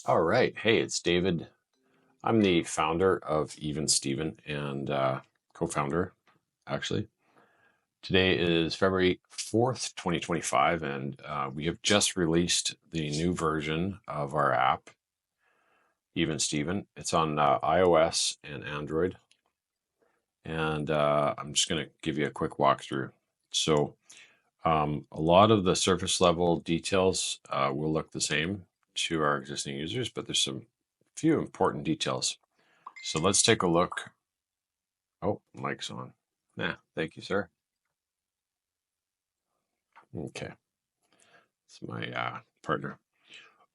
All right. Hey, it's David. I'm the founder of EVnSteven and co-founder, actually. Today is February 4th, 2025, and we have just released the new version of our app, EVnSteven. It's on iOS and Android, and I'm just going to give you a quick walkthrough. So a lot of the surface level details will look the same to our existing users, but there's some few important details. So let's take a look. Oh, mic's on. Yeah, thank you, sir. Okay, it's my partner.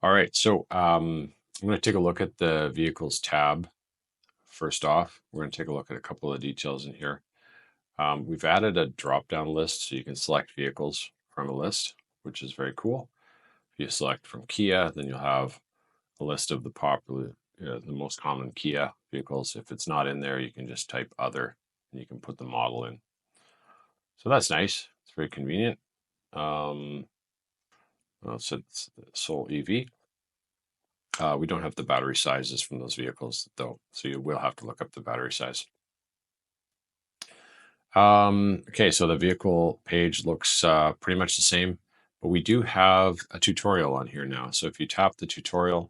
All right, so I'm going to take a look at the vehicles tab. First off, we're going to take a look at a couple of details in here. We've added a drop-down list so you can select vehicles from a list, which is very cool. If you select from Kia, then you'll have a list of the popular, the most common Kia vehicles. If it's not in there, you can just type other and you can put the model in. So that's nice. It's very convenient. So it's Soul EV. We don't have the battery sizes from those vehicles though, so you will have to look up the battery size. Okay, so the vehicle page looks pretty much the same, but we do have a tutorial on here now. So if you tap the tutorial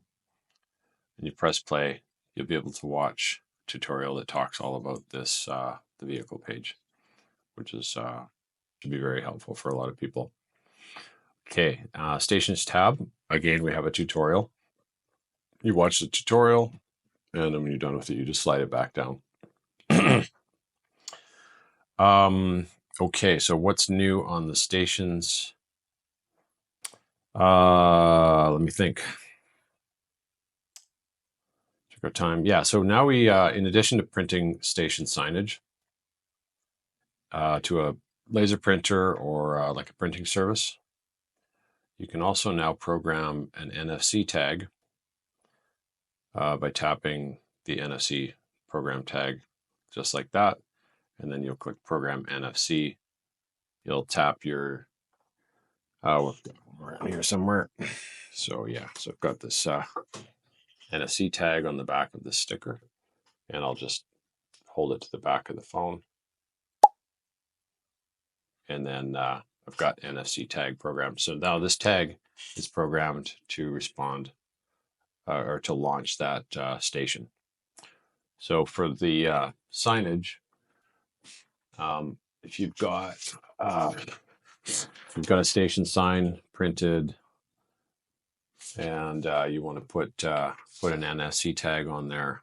and you press play, you'll be able to watch a tutorial that talks all about this, the vehicle page, which is should be very helpful for a lot of people. Okay, stations tab. Again, we have a tutorial. You watch the tutorial, and then when you're done with it, you just slide it back down. Okay, so what's new on the stations? Let me think. Check our time. Yeah, so now we, in addition to printing station signage to a laser printer or like a printing service, you can also now program an NFC tag by tapping the NFC program tag just like that. And then you'll click program NFC. You'll tap your, we're around here somewhere. So yeah, so I've got this NFC tag on the back of the sticker, and I'll just hold it to the back of the phone. And then I've got NFC tag programmed. So now this tag is programmed to respond or to launch that station. So for the signage, if you've got a station sign printed and you want to put an NFC tag on there,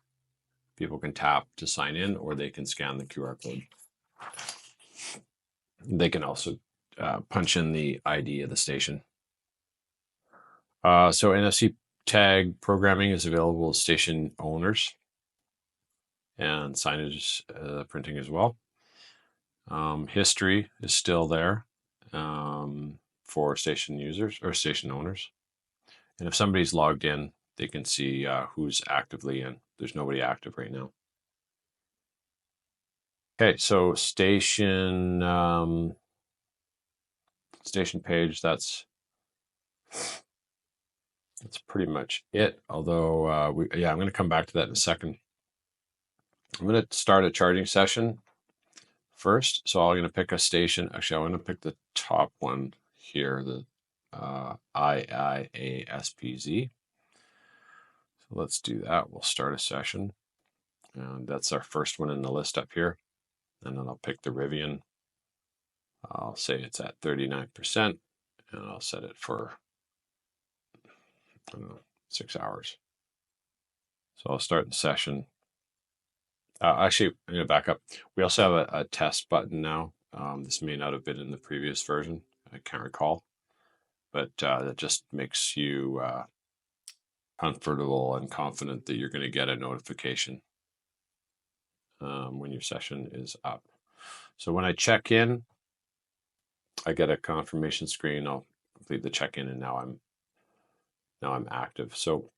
people can tap to sign in, or they can scan the QR code. They can also punch in the ID of the station. So NFC tag programming is available to station owners and signage printing as well. History is still there for station users or station owners. And if somebody's logged in, they can see who's actively in. There's nobody active right now. Okay, so station page, that's pretty much it. Although, I'm going to come back to that in a second. I'm going to start a charging session first. So I'm going to pick a station. Actually, I'm going to pick the top one here, the IIASPZ. So let's do that. We'll start a session. And that's our first one in the list up here. And then I'll pick the Rivian. I'll say it's at 39%, and I'll set it for, I don't know, 6 hours. So I'll start the session. Actually, I'm going to back up. We also have a test button now. This may not have been in the previous version. I can't recall. But that just makes you comfortable and confident that you're going to get a notification when your session is up. So when I check in, I get a confirmation screen. I'll complete the check-in, and now I'm active. So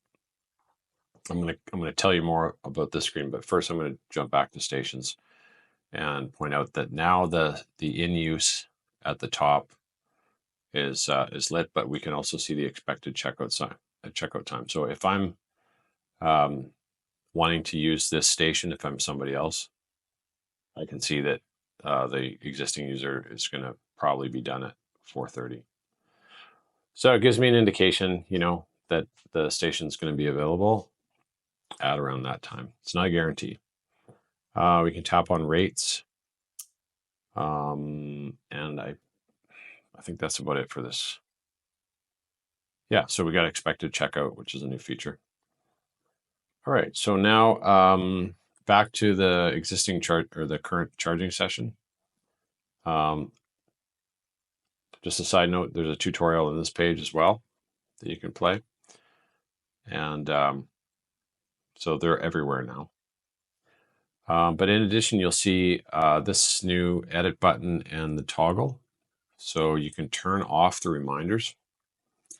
I'm gonna tell you more about this screen, but first I'm going to jump back to stations and point out that now the in use at the top is lit, but we can also see the expected checkout a checkout time. So if I'm wanting to use this station, if I'm somebody else, I can see that the existing user is going to probably be done at 4:30. So it gives me an indication, that the station's going to be available at around that time. It's not a guarantee. We can tap on rates. And I think that's about it for this. Yeah, so we got expected checkout, which is a new feature. All right, so now back to the existing chart or the current charging session. Just a side note, there's a tutorial on this page as well that you can play. And so they're everywhere now. But in addition, you'll see this new edit button and the toggle. So you can turn off the reminders.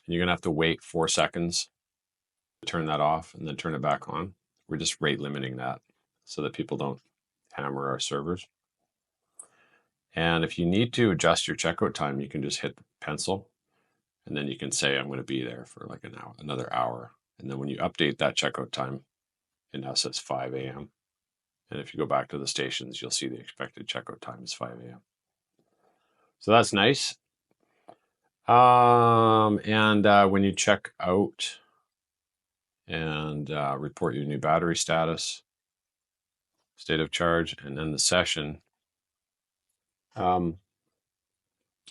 And you're going to have to wait 4 seconds to turn that off and then turn it back on. We're just rate limiting that so that people don't hammer our servers. And if you need to adjust your checkout time, you can just hit the pencil and then you can say, I'm going to be there for like another hour. And then when you update that checkout time, it now says 5 a.m. And if you go back to the stations, you'll see the expected checkout time is 5 a.m. So that's nice. And when you check out and report your new battery status, state of charge, and then the session,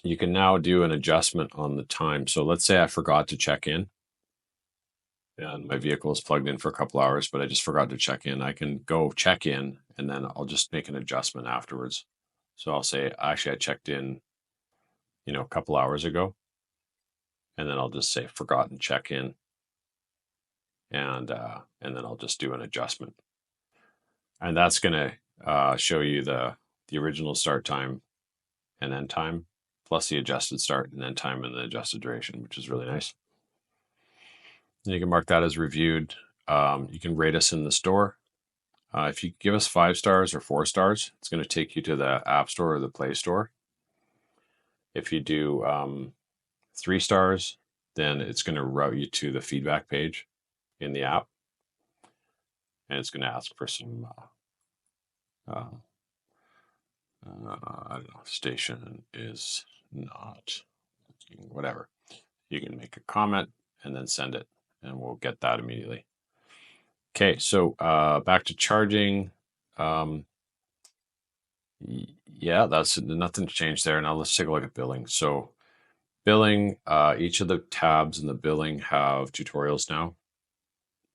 you can now do an adjustment on the time. So let's say I forgot to check in and my vehicle is plugged in for a couple hours, but I just forgot to check in. I can go check in and then I'll just make an adjustment afterwards. So I'll say, actually, I checked in, a couple hours ago. And then I'll just say forgotten check in. And then I'll just do an adjustment. And that's going to show you the original start time and end time, plus the adjusted start and end time and the adjusted duration, which is really nice. And you can mark that as reviewed. You can rate us in the store. If you give us 5 stars or 4 stars, it's going to take you to the App Store or the Play Store. If you do 3 stars, then it's going to route you to the feedback page in the app. And it's going to ask for some, I don't know, station is not, whatever. You can make a comment and then send it, and we'll get that immediately. Okay, so back to charging. Yeah, that's nothing changed there. Now let's take a look at billing. So billing, each of the tabs in the billing have tutorials now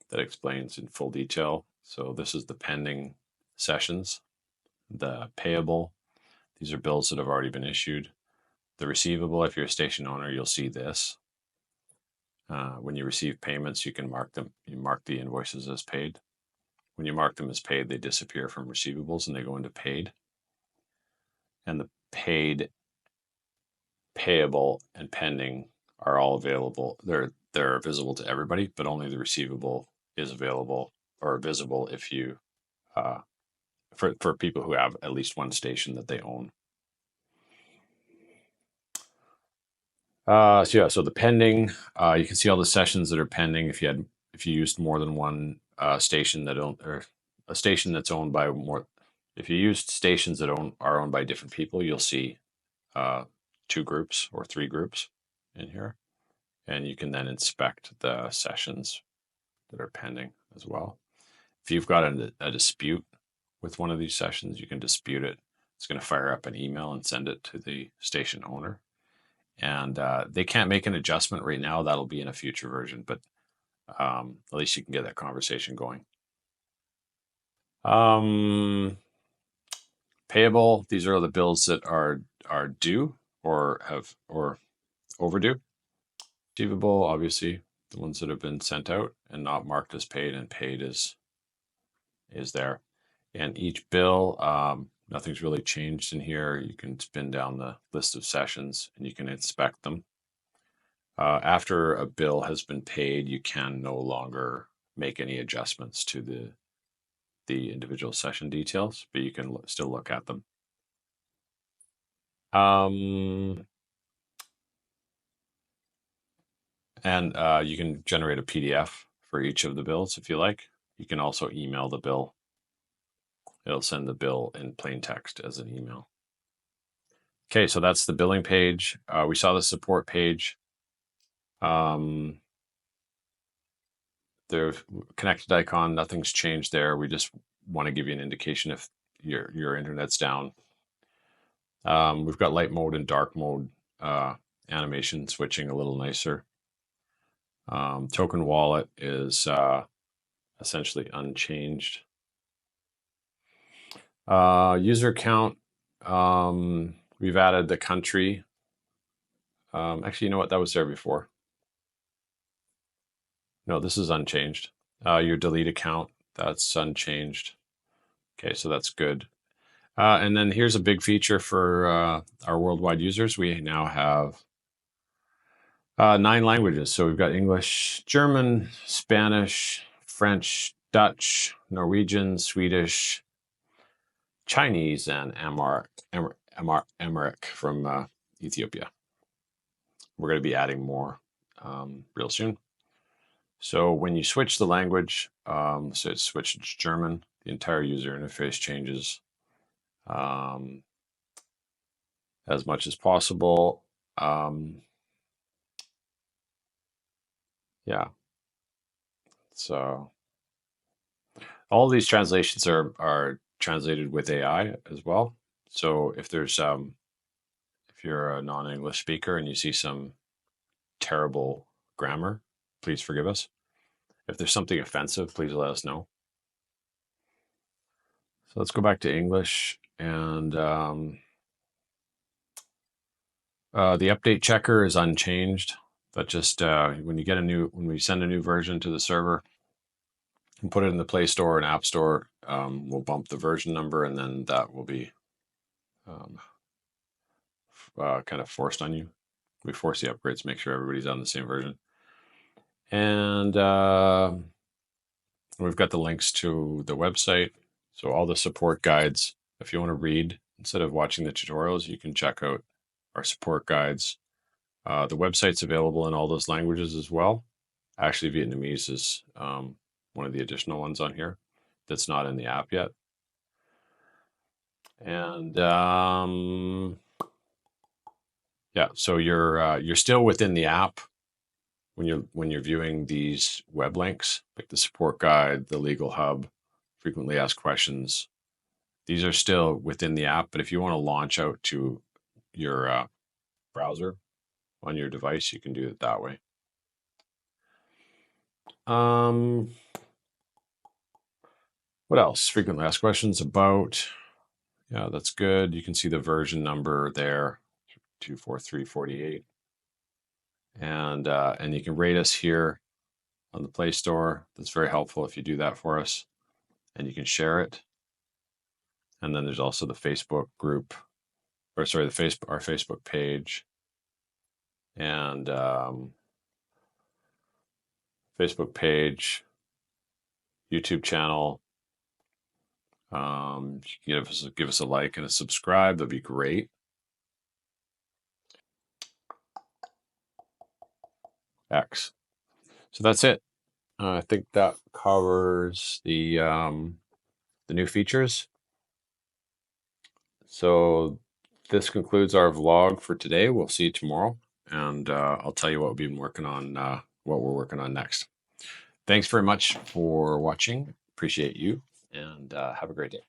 that explains in full detail. So this is the pending sessions, the payable. These are bills that have already been issued. The receivable, if you're a station owner, you'll see this. When you receive payments, you can mark them. You mark the invoices as paid. When you mark them as paid, they disappear from receivables and they go into paid. And the paid, payable, and pending are all available. They're visible to everybody, but only the receivable is available or visible if you for people who have at least one station that they own. So the pending, you can see all the sessions that are pending. If you used more than one station or a station that's owned by more, if you used stations that are owned by different people, you'll see 2 groups or 3 groups in here, and you can then inspect the sessions that are pending as well. If you've got a dispute with one of these sessions, you can dispute it. It's going to fire up an email and send it to the station owner. And they can't make an adjustment right now. That'll be in a future version, but at least you can get that conversation going. Payable, these are the bills that are due or overdue. Receivable, obviously, the ones that have been sent out and not marked as paid, and paid is there. And each bill, nothing's really changed in here. You can spin down the list of sessions and you can inspect them. After a bill has been paid, you can no longer make any adjustments to the individual session details, but you can still look at them. And you can generate a PDF for each of the bills if you like. You can also email the bill. It'll send the bill in plain text as an email. Okay, so that's the billing page. We saw the support page. The connected icon, nothing's changed there. We just want to give you an indication if your internet's down. We've got light mode and dark mode animation switching a little nicer. Token wallet is essentially unchanged. User count, we've added the country. Actually, you know what? That was there before. No, this is unchanged. Your delete account, that's unchanged. Okay, so that's good. And then here's a big feature for our worldwide users. We now have 9 languages. So we've got English, German, Spanish, French, Dutch, Norwegian, Swedish, Chinese, and Amharic from Ethiopia. We're going to be adding more real soon. So when you switch the language, so it's switched to German, the entire user interface changes as much as possible. Yeah. So all of these translations are translated with AI as well. So if there's if you're a non-English speaker and you see some terrible grammar, please forgive us. If there's something offensive, please let us know. So let's go back to English, and the update checker is unchanged. That just when we send a new version to the server and put it in the Play Store and App Store, we'll bump the version number, and then that will be kind of forced on you. We force the upgrades, make sure everybody's on the same version. And we've got the links to the website. So all the support guides, if you want to read, instead of watching the tutorials, you can check out our support guides. The website's available in all those languages as well. Actually, Vietnamese is one of the additional ones on here that's not in the app yet. And yeah, so you're still within the app when you're viewing these web links, like the support guide, the legal hub, frequently asked questions. These are still within the app, but if you want to launch out to your browser on your device, you can do it that way. What else? Frequently asked questions about. Yeah, that's good. You can see the version number there, 24348. And you can rate us here on the Play Store. That's very helpful if you do that for us. And you can share it. And then there's also the Facebook group, or sorry, our Facebook page, and Facebook page, YouTube channel. Give us a like and a subscribe. That'd be great. X. So that's it. I think that covers the new features. So this concludes our vlog for today. We'll see you tomorrow, and I'll tell you what we've been working on, what we're working on next. Thanks very much for watching. Appreciate you, and have a great day.